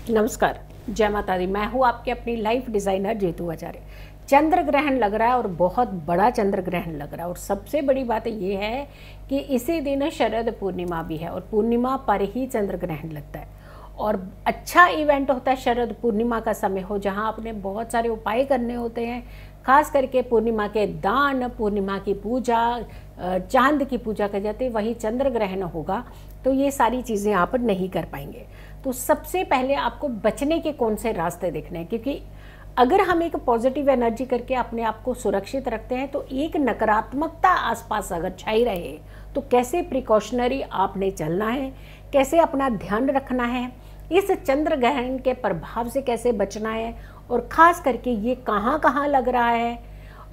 नमस्कार, जय माता दी। मैं हूँ आपके अपनी लाइफ डिज़ाइनर जीतू आचार्य। चंद्र ग्रहण लग रहा है और बहुत बड़ा चंद्र ग्रहण लग रहा है और सबसे बड़ी बात ये है कि इसी दिन शरद पूर्णिमा भी है और पूर्णिमा पर ही चंद्र ग्रहण लगता है और अच्छा इवेंट होता है। शरद पूर्णिमा का समय हो जहाँ आपने बहुत सारे उपाय करने होते हैं, खास करके पूर्णिमा के दान, पूर्णिमा की पूजा, चांद की पूजा कर जाते, वहीं चंद्र ग्रहण होगा तो ये सारी चीज़ें आप नहीं कर पाएंगे। तो सबसे पहले आपको बचने के कौन से रास्ते देखने हैं, क्योंकि अगर हम एक पॉजिटिव एनर्जी करके अपने आप को सुरक्षित रखते हैं तो एक नकारात्मकता आसपास अगर छाई रहे तो कैसे प्रिकॉशनरी आपने चलना है, कैसे अपना ध्यान रखना है, इस चंद्र ग्रहण के प्रभाव से कैसे बचना है और ख़ास करके ये कहाँ कहाँ लग रहा है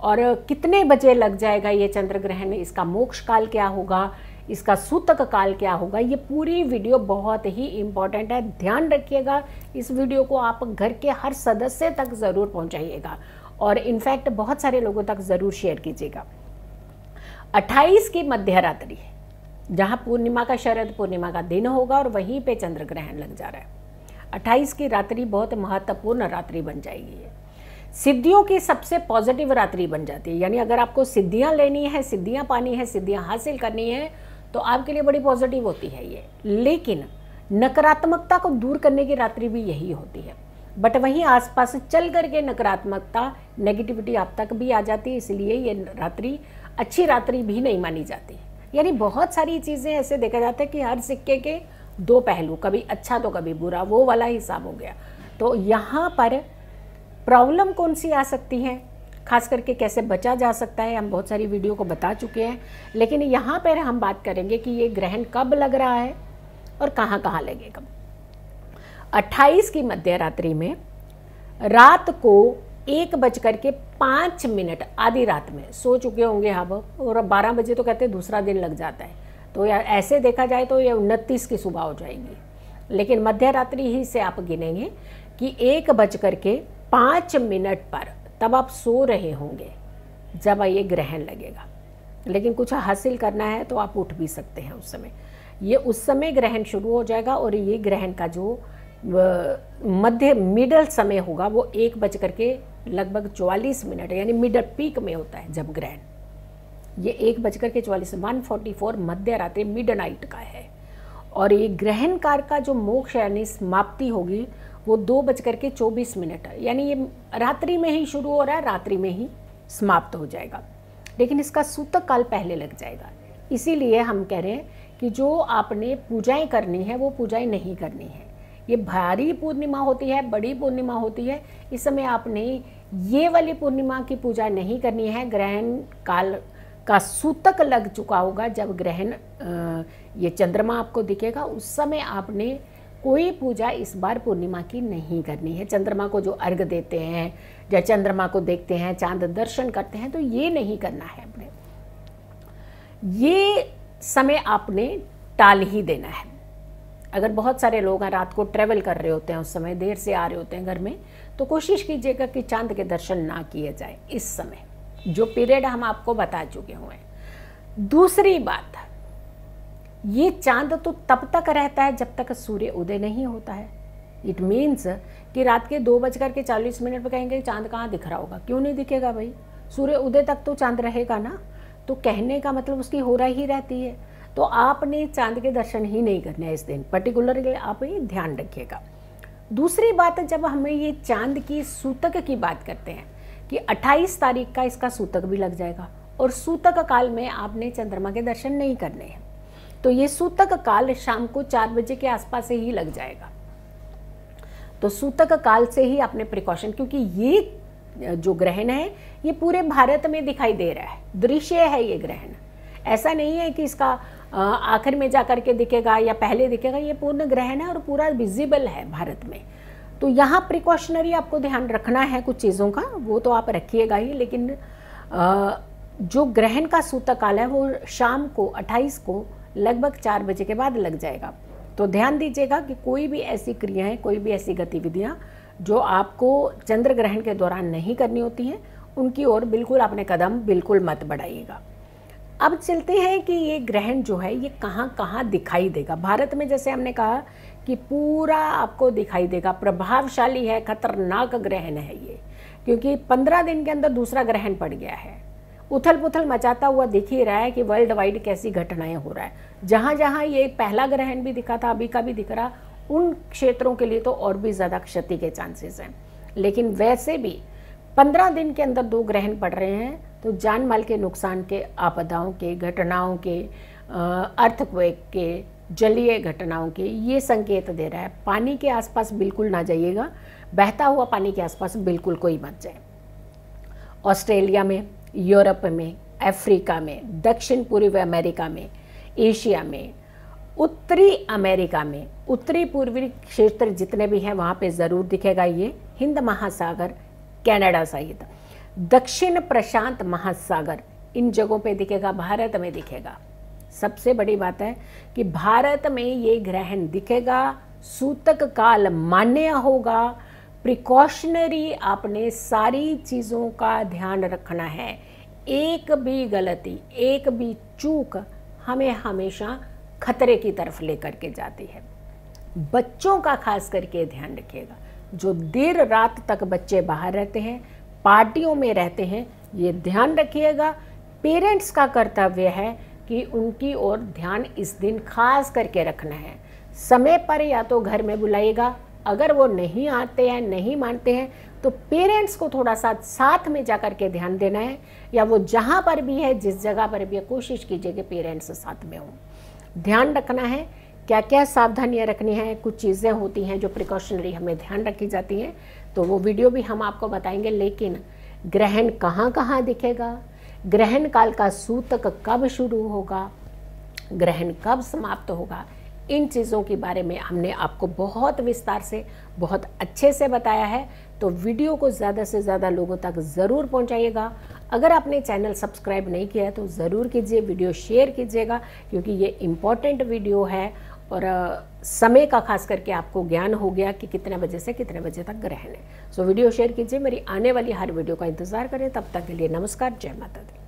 और कितने बजे लग जाएगा ये चंद्र ग्रहण, इसका मोक्ष काल क्या होगा, इसका सूतक काल क्या होगा, ये पूरी वीडियो बहुत ही इम्पॉर्टेंट है। ध्यान रखिएगा, इस वीडियो को आप घर के हर सदस्य तक ज़रूर पहुंचाइएगा और इनफैक्ट बहुत सारे लोगों तक ज़रूर शेयर कीजिएगा। 28 की मध्य रात्रि है जहाँ पूर्णिमा का, शरद पूर्णिमा का दिन होगा और वहीं पे चंद्र ग्रहण लग जा रहा है। 28 की रात्रि बहुत महत्वपूर्ण रात्रि बन जाएगी। है सिद्धियों की सबसे पॉजिटिव रात्रि बन जाती है, यानी अगर आपको सिद्धियां लेनी है, सिद्धियां पानी है, सिद्धियां हासिल करनी है तो आपके लिए बड़ी पॉजिटिव होती है ये। लेकिन नकारात्मकता को दूर करने की रात्रि भी यही होती है, बट वहीं आसपास चल करके नकारात्मकता, नेगेटिविटी आप तक भी आ जाती है, इसलिए ये रात्रि अच्छी रात्रि भी नहीं मानी जाती। यानी बहुत सारी चीज़ें ऐसे देखा जाता है कि हर सिक्के के दो पहलू, कभी अच्छा तो कभी बुरा, वो वाला हिसाब हो गया। तो यहाँ पर प्रॉब्लम कौन सी आ सकती है, खास करके कैसे बचा जा सकता है, हम बहुत सारी वीडियो को बता चुके हैं, लेकिन यहाँ पर हम बात करेंगे कि ये ग्रहण कब लग रहा है और कहाँ कहाँ लगेगा। 28 की मध्य रात्रि में रात को 1:05 आधी रात में सो चुके होंगे आप, और 12 बजे तो कहते हैं दूसरा दिन लग जाता है, तो यार ऐसे देखा जाए तो ये 29 की सुबह हो जाएगी, लेकिन मध्य रात्रि ही से आप गिनेंगे कि 1:05 पर तब आप सो रहे होंगे जब ये ग्रहण लगेगा। लेकिन कुछ हासिल करना है तो आप उठ भी सकते हैं उस समय। ये उस समय ग्रहण शुरू हो जाएगा और ये ग्रहण का जो मिडल समय होगा वो 1:44 यानी मिडल पीक में होता है जब ग्रहण। ये 1:44 मध्य रात्रि मिडनाइट का है और ये ग्रहण काल का जो मोक्ष यानी समाप्ति होगी वो 2:24 यानी ये रात्रि में ही शुरू हो रहा है, रात्रि में ही समाप्त हो जाएगा, लेकिन इसका सूतक काल पहले लग जाएगा। इसीलिए हम कह रहे हैं कि जो आपने पूजाएं करनी है वो पूजाएं नहीं करनी है। ये भारी पूर्णिमा होती है, बड़ी पूर्णिमा होती है, इस समय आपने ये वाली पूर्णिमा की पूजा नहीं करनी है। ग्रहण काल का सूतक लग चुका होगा जब ग्रहण ये चंद्रमा आपको दिखेगा, उस समय आपने कोई पूजा इस बार पूर्णिमा की नहीं करनी है। चंद्रमा को जो अर्घ देते हैं या चंद्रमा को देखते हैं, चांद दर्शन करते हैं, तो ये नहीं करना है आपने। ये समय आपने टाल ही देना है। अगर बहुत सारे लोग हैं रात को ट्रैवल कर रहे होते हैं, उस समय देर से आ रहे होते हैं घर में, तो कोशिश कीजिएगा कि चांद के दर्शन ना किए जाए इस समय, जो पीरियड हम आपको बता चुके हुए हैं। दूसरी बात, ये चांद तो तब तक रहता है जब तक सूर्य उदय नहीं होता है। इट मीन्स कि रात के 2:40 पर कहेंगे चांद कहाँ दिख रहा होगा, क्यों नहीं दिखेगा भाई, सूर्य उदय तक तो चांद रहेगा ना। तो कहने का मतलब उसकी हो रही ही रहती है, तो आपने चांद के दर्शन ही नहीं करने हैं इस दिन, पर्टिकुलरली आप ये ध्यान रखिएगा। दूसरी बात, जब हमें ये चांद की सूतक की बात करते हैं कि 28 तारीख का इसका सूतक भी लग जाएगा और सूतक काल में आपने चंद्रमा के दर्शन नहीं करने हैं, तो ये सूतक काल शाम को 4 बजे के आसपास से ही लग जाएगा। तो सूतक काल से ही आपने प्रिकॉशन, क्योंकि ये जो ग्रहण है ये पूरे भारत में दिखाई दे रहा है, दृश्य है ये ग्रहण, ऐसा नहीं है कि इसका आखिर में जा कर के दिखेगा या पहले दिखेगा, ये पूर्ण ग्रहण है और पूरा विजिबल है भारत में। तो यहाँ प्रिकॉशनरी आपको ध्यान रखना है कुछ चीज़ों का, वो तो आप रखिएगा ही, लेकिन जो ग्रहण का सूतक काल है वो शाम को 28 को लगभग 4 बजे के बाद लग जाएगा। तो ध्यान दीजिएगा कि कोई भी ऐसी क्रियाएं, कोई भी ऐसी गतिविधियां जो आपको चंद्र ग्रहण के दौरान नहीं करनी होती हैं, उनकी ओर बिल्कुल अपने कदम बिल्कुल मत बढ़ाइएगा। अब चलते हैं कि ये ग्रहण जो है ये कहाँ कहाँ दिखाई देगा। भारत में जैसे हमने कहा कि पूरा आपको दिखाई देगा। प्रभावशाली है, खतरनाक ग्रहण है ये, क्योंकि 15 दिन के अंदर दूसरा ग्रहण पड़ गया है। उथल पुथल मचाता हुआ दिख ही रहा है कि वर्ल्ड वाइड कैसी घटनाएं हो रहा है। जहाँ जहाँ ये पहला ग्रहण भी दिखा था, अभी का भी दिख रहा, उन क्षेत्रों के लिए तो और भी ज़्यादा क्षति के चांसेस हैं। लेकिन वैसे भी 15 दिन के अंदर 2 ग्रहण पड़ रहे हैं, तो जान माल के नुकसान के, आपदाओं के, घटनाओं के, अर्थक्वेक के, जलीय घटनाओं के ये संकेत दे रहा है। पानी के आसपास बिल्कुल ना जाइएगा, बहता हुआ पानी के आसपास बिल्कुल कोई मत जाए। ऑस्ट्रेलिया में, यूरोप में, अफ्रीका में, दक्षिण पूर्वी अमेरिका में, एशिया में, उत्तरी अमेरिका में, उत्तरी पूर्वी क्षेत्र जितने भी हैं वहाँ पे ज़रूर दिखेगा ये। हिंद महासागर, कनाडा सहित दक्षिण प्रशांत महासागर, इन जगहों पे दिखेगा, भारत में दिखेगा। सबसे बड़ी बात है कि भारत में ये ग्रहण दिखेगा, सूतक काल मान्य होगा। प्रिकॉशनरी आपने सारी चीज़ों का ध्यान रखना है। एक भी गलती, एक भी चूक हमें हमेशा खतरे की तरफ लेकर के जाती है। बच्चों का खास करके ध्यान रखिएगा। जो देर रात तक बच्चे बाहर रहते हैं, पार्टियों में रहते हैं, ये ध्यान रखिएगा। पेरेंट्स का कर्तव्य है कि उनकी ओर ध्यान इस दिन खास करके रखना है। समय पर या तो घर में बुलाइएगा, अगर वो नहीं आते हैं, नहीं मानते हैं, तो पेरेंट्स को थोड़ा सा साथ में जा कर के ध्यान देना है, या वो जहाँ पर भी है, जिस जगह पर भी है, कोशिश कीजिए कि पेरेंट्स साथ में हों। ध्यान रखना है, क्या क्या सावधानियाँ रखनी है। कुछ चीज़ें होती हैं जो प्रिकॉशनरी हमें ध्यान रखी जाती हैं, तो वो वीडियो भी हम आपको बताएंगे। लेकिन ग्रहण कहाँ कहाँ दिखेगा, ग्रहण काल का सूतक कब शुरू होगा, ग्रहण कब समाप्त होगा, इन चीज़ों के बारे में हमने आपको बहुत विस्तार से, बहुत अच्छे से बताया है। तो वीडियो को ज़्यादा से ज़्यादा लोगों तक ज़रूर पहुंचाइएगा। अगर आपने चैनल सब्सक्राइब नहीं किया है तो ज़रूर कीजिए, वीडियो शेयर कीजिएगा, क्योंकि ये इम्पॉर्टेंट वीडियो है। और समय का खास करके आपको ज्ञान हो गया कि कितने बजे से कितने बजे तक ग्रहण है। सो वीडियो शेयर कीजिए, मेरी आने वाली हर वीडियो का इंतज़ार करें। तब तक के लिए नमस्कार, जय माता दी।